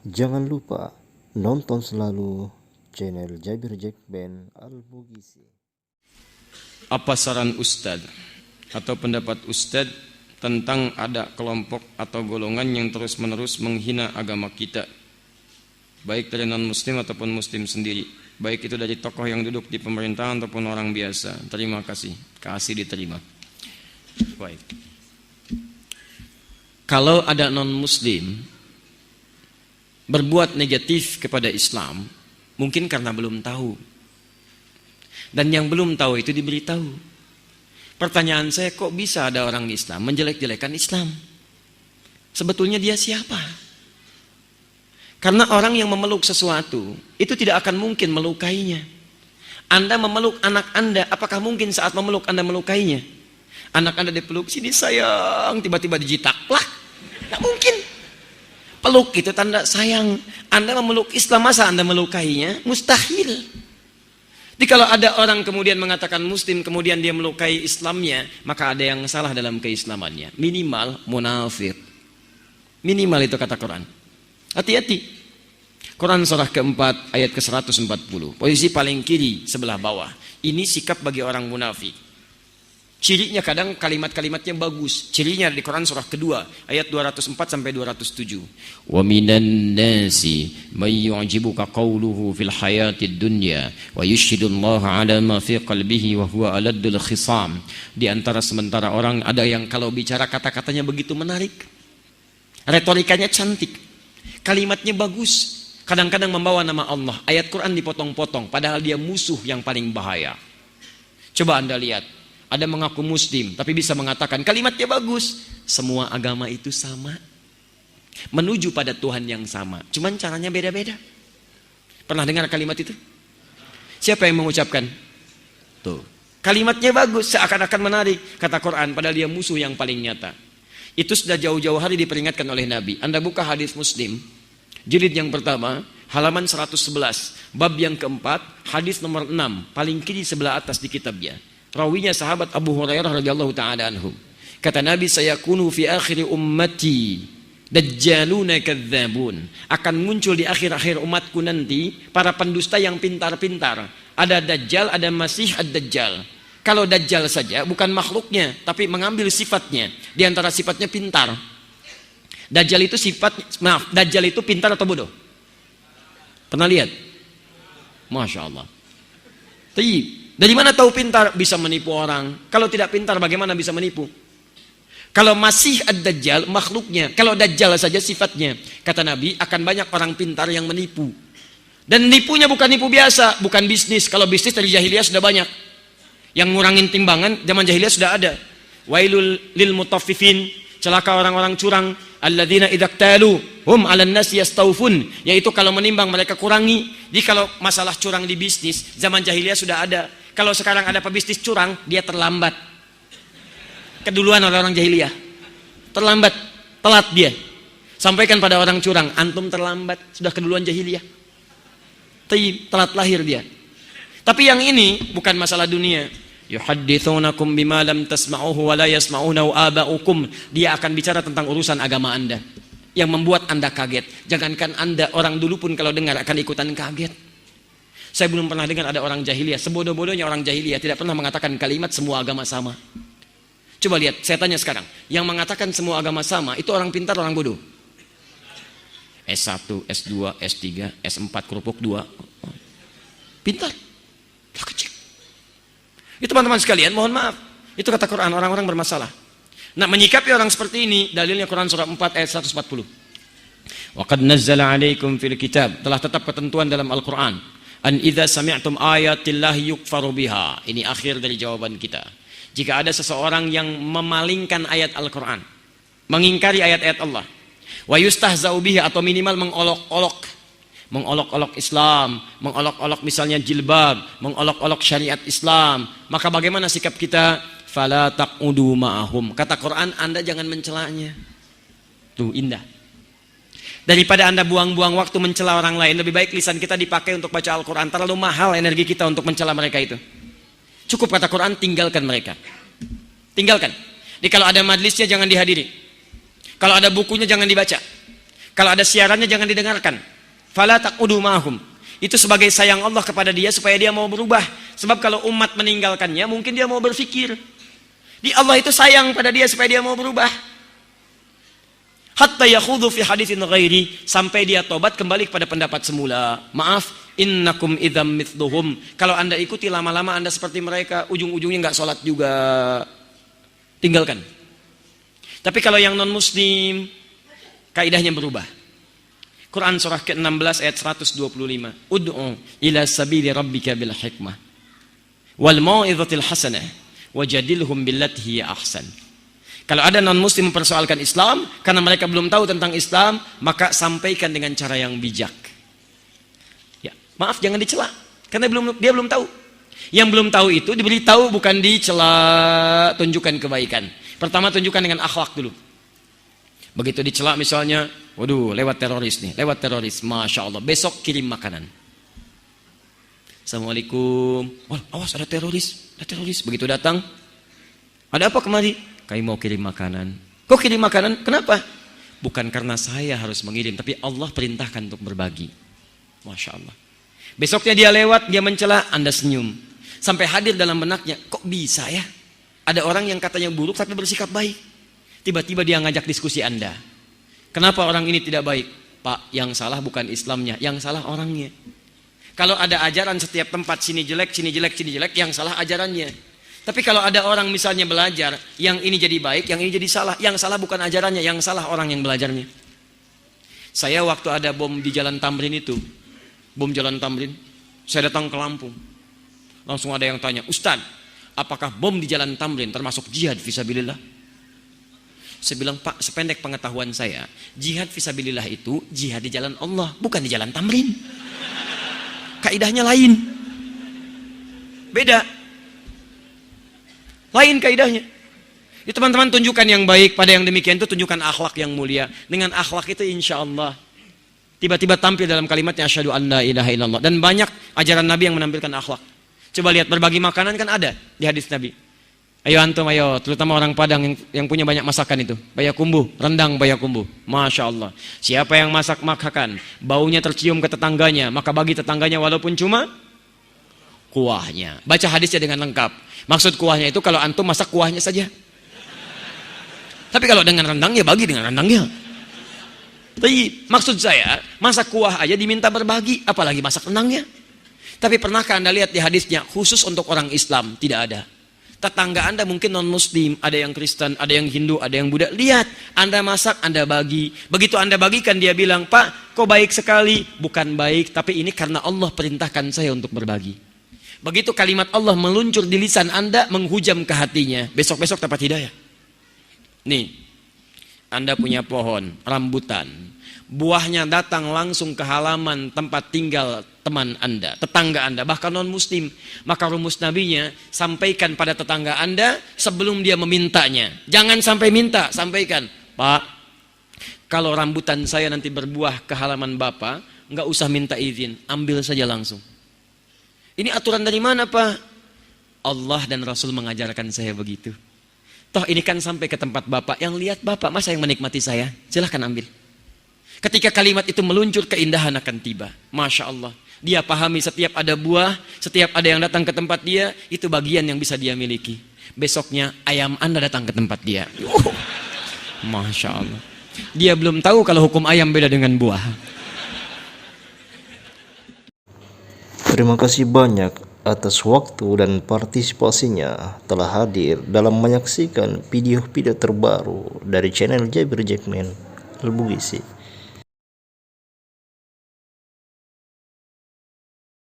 Jangan lupa nonton selalu channel Jabir Jack Band Al-Bugisi. Apa saran Ustadz atau pendapat Ustadz tentang ada kelompok atau golongan yang terus-menerus menghina agama kita, baik dari non-muslim ataupun muslim sendiri, baik itu dari tokoh yang duduk di pemerintahan ataupun orang biasa? Terima kasih. Kasih diterima. Baik. Kalau ada non-muslim berbuat negatif kepada Islam, mungkin karena belum tahu. Dan yang belum tahu itu diberitahu. Pertanyaan saya, kok bisa ada orang Islam menjelek-jelekan Islam? Sebetulnya dia siapa? Karena orang yang memeluk sesuatu itu tidak akan mungkin melukainya. Anda memeluk anak Anda, apakah mungkin saat memeluk Anda melukainya? Anak Anda dipeluk, sini sayang, tiba-tiba dijitak, plak. Tidak mungkin. Peluk itu tanda sayang. Anda memeluk Islam, masa Anda melukainya? Mustahil. Jadi kalau ada orang kemudian mengatakan muslim, kemudian dia melukai Islamnya, maka ada yang salah dalam keislamannya. Minimal munafik. Minimal itu kata Quran. Hati-hati. Quran surah keempat ayat ke-140. Posisi paling kiri sebelah bawah. Ini sikap bagi orang munafik. Cirinya kadang kalimat-kalimatnya bagus. Cirinya di Quran surah kedua ayat 204 sampai 207. Wa minan nasi may yu'jibuka qawluhu fil hayatid dunya wa yushhidullaha ala ma fi qalbihi wa huwa aladdul khisam. Di antara sementara orang ada yang kalau bicara kata-katanya begitu menarik. Retorikanya cantik. Kalimatnya bagus. Kadang-kadang membawa nama Allah. Ayat Quran dipotong-potong padahal dia musuh yang paling bahaya. Coba Anda lihat. Ada mengaku muslim, tapi bisa mengatakan kalimatnya bagus. Semua agama itu sama. Menuju pada Tuhan yang sama. Cuman caranya beda-beda. Pernah dengar kalimat itu? Siapa yang mengucapkan? Tuh. Kalimatnya bagus, seakan-akan menarik. Kata Quran, padahal dia musuh yang paling nyata. Itu sudah jauh-jauh hari diperingatkan oleh Nabi. Anda buka hadis Muslim, jilid yang pertama, halaman 111. Bab yang keempat, hadis nomor 6. Paling kiri sebelah atas di kitabnya. Rawinya sahabat Abu Hurairah radhiyallahu taala anhu. Kata Nabi, sayakunu fi akhir ummati dajjaluna kadzabun. Akan muncul di akhir-akhir umatku nanti para pendusta yang pintar-pintar. Ada dajjal, ada masih ad-dajjal. Kalau dajjal saja bukan makhluknya, tapi mengambil sifatnya. Di antara sifatnya pintar. Dajjal itu dajjal itu pintar atau bodoh? Pernah lihat? Masya Allah. Dari mana tahu pintar? Bisa menipu orang. Kalau tidak pintar bagaimana bisa menipu? Kalau masih ad-dajjal makhluknya, kalau dajjal saja sifatnya, kata Nabi akan banyak orang pintar yang menipu. Dan nipunya bukan nipu biasa, bukan bisnis. Kalau bisnis dari jahiliyah sudah banyak. Yang ngurangin timbangan zaman jahiliyah sudah ada. Wailul lil mutaffifin, celaka orang-orang curang. Alladzina idza iktalu hum 'alan nasi yastawfun, yaitu kalau menimbang mereka kurangi. Jadi kalau masalah curang di bisnis zaman jahiliyah sudah ada. Kalau sekarang ada pebisnis curang, dia terlambat. Keduluan orang jahiliyah. Terlambat, telat dia. Sampaikan pada orang curang, antum terlambat, sudah keduluan jahiliyah. Telat lahir dia. Tapi yang ini bukan masalah dunia. Yuhadditsunakum bima lam tasma'uhu wa la yasma'unahu aba'ukum. Dia akan bicara tentang urusan agama Anda yang membuat Anda kaget. Jangankan Anda, orang dulu pun kalau dengar akan ikutan kaget. Saya belum pernah dengar ada orang jahiliyah, sebodoh-bodohnya orang jahiliyah tidak pernah mengatakan kalimat semua agama sama. Coba lihat, saya tanya sekarang, yang mengatakan semua agama sama itu orang pintar, orang bodoh? S1, S2, S3, S4, kerupuk 2. Pintar. Tak kecil. Itu teman-teman sekalian, mohon maaf. Itu kata Quran, orang-orang bermasalah. Nah, menyikapi orang seperti ini, dalilnya Quran surah 4 ayat 140. Wa qad nazzala 'alaikum fil kitab, telah tetap ketentuan dalam Al-Qur'an. An idza sami'tum ayatillahi yukfaru biha. Ini akhir dari jawaban kita. Jika ada seseorang yang memalingkan ayat Al-Qur'an, mengingkari ayat-ayat Allah, wa yustahza'u bihi, atau minimal mengolok-olok Islam, mengolok-olok misalnya jilbab, mengolok-olok syariat Islam, maka bagaimana sikap kita? Fala taqudu ma'ahum. Kata Quran, Anda jangan mencelanya. Tuh, indah. Daripada Anda buang-buang waktu mencela orang lain, lebih baik lisan kita dipakai untuk baca Al-Quran. Terlalu mahal energi kita untuk mencela mereka itu. Cukup kata Quran, tinggalkan mereka. Tinggalkan. Jadi kalau ada majlisnya jangan dihadiri. Kalau ada bukunya jangan dibaca. Kalau ada siarannya jangan didengarkan. Fala taqudu ma'hum. Itu sebagai sayang Allah kepada dia supaya dia mau berubah. Sebab kalau umat meninggalkannya, mungkin dia mau berpikir. Di Allah itu sayang pada dia supaya dia mau berubah. Hatta yakhudhu fi haditsin ghairi, sampai dia tobat kembali kepada pendapat semula. Maaf, innakum idzam mithluhum. Kalau Anda ikuti lama-lama Anda seperti mereka, ujung-ujungnya enggak sholat juga. Tinggalkan. Tapi kalau yang non muslim, kaidahnya berubah. Quran surah ke-16 ayat 125. Ud'u ila sabili rabbika bil hikmah wal mau'izatil hasanah wajadilhum billati hiya ahsan. Kalau ada non-muslim mempersoalkan Islam karena mereka belum tahu tentang Islam, maka sampaikan dengan cara yang bijak. Ya, maaf jangan dicela karena dia belum tahu. Yang belum tahu itu diberitahu, bukan dicela, tunjukkan kebaikan. Pertama tunjukkan dengan akhlak dulu. Begitu dicela misalnya, waduh lewat teroris nih, lewat teroris, Masya Allah, besok kirim makanan. Assalamualaikum, wah awas ada teroris. Begitu datang, ada apa kemari? Kami mau kirim makanan. Kok kirim makanan? Kenapa? Bukan karena saya harus mengirim, tapi Allah perintahkan untuk berbagi. Masya Allah. Besoknya dia lewat, dia mencela, Anda senyum. Sampai hadir dalam benaknya, kok bisa ya? Ada orang yang katanya buruk tapi bersikap baik. Tiba-tiba dia ngajak diskusi Anda. Kenapa orang ini tidak baik? Pak, yang salah bukan Islamnya, yang salah orangnya. Kalau ada ajaran setiap tempat, sini jelek, yang salah ajarannya. Tapi kalau ada orang misalnya belajar, yang ini jadi baik, yang ini jadi salah. Yang salah bukan ajarannya, yang salah orang yang belajarnya. Saya waktu ada bom di Jalan Tamrin itu, bom Jalan Tamrin, saya datang ke Lampung. Langsung ada yang tanya, Ustaz, apakah bom di Jalan Tamrin termasuk jihad fisabilillah? Saya bilang, Pak, sependek pengetahuan saya, jihad fisabilillah itu jihad di jalan Allah, bukan di Jalan Tamrin. Kaidahnya lain. Beda. Lain kaidahnya. Itu teman-teman tunjukkan yang baik, pada yang demikian itu tunjukkan akhlak yang mulia. Dengan akhlak itu insya Allah tiba-tiba tampil dalam kalimatnya asyhadu an la ilaha illallah. Dan banyak ajaran Nabi yang menampilkan akhlak. Coba lihat, berbagi makanan kan ada di hadis Nabi. Ayo antum, ayo, terutama orang Padang yang punya banyak masakan itu. Payakumbuh, rendang payakumbuh. Masya Allah. Siapa yang masak makan, baunya tercium ke tetangganya, maka bagi tetangganya walaupun cuma kuahnya. Baca hadisnya dengan lengkap. Maksud kuahnya itu kalau antum masak kuahnya saja. Tapi kalau dengan rendangnya, bagi dengan rendangnya. Tapi maksud saya, masak kuah aja diminta berbagi, apalagi masak rendangnya. Tapi pernahkah Anda lihat di hadisnya, khusus untuk orang Islam? Tidak ada. Tetangga Anda mungkin non-muslim, ada yang Kristen, ada yang Hindu, ada yang Buddha. Lihat, Anda masak, Anda bagi. Begitu Anda bagikan, dia bilang, Pak, kok baik sekali. Bukan baik, tapi ini karena Allah perintahkan saya untuk berbagi. Begitu kalimat Allah meluncur di lisan Anda, menghujam ke hatinya. Besok-besok dapat hidayah. Nih, Anda punya pohon, rambutan. Buahnya datang langsung ke halaman tempat tinggal teman Anda, tetangga Anda, bahkan non-muslim. Maka rumus nabinya, sampaikan pada tetangga Anda sebelum dia memintanya. Jangan sampai minta, sampaikan. Pak, kalau rambutan saya nanti berbuah ke halaman Bapak, nggak usah minta izin, ambil saja langsung. Ini aturan dari mana, Pak? Allah dan Rasul mengajarkan saya begitu. Toh ini kan sampai ke tempat Bapak, yang lihat Bapak, masa yang menikmati saya? Silahkan ambil. Ketika kalimat itu meluncur, keindahan akan tiba. Masya Allah. Dia pahami setiap ada buah, setiap ada yang datang ke tempat dia, itu bagian yang bisa dia miliki. Besoknya ayam Anda datang ke tempat dia. Masya Allah. Dia belum tahu kalau hukum ayam beda dengan buah. Terima kasih banyak atas waktu dan partisipasinya telah hadir dalam menyaksikan video-video terbaru dari channel Jabir Jackman Al-Bugisi.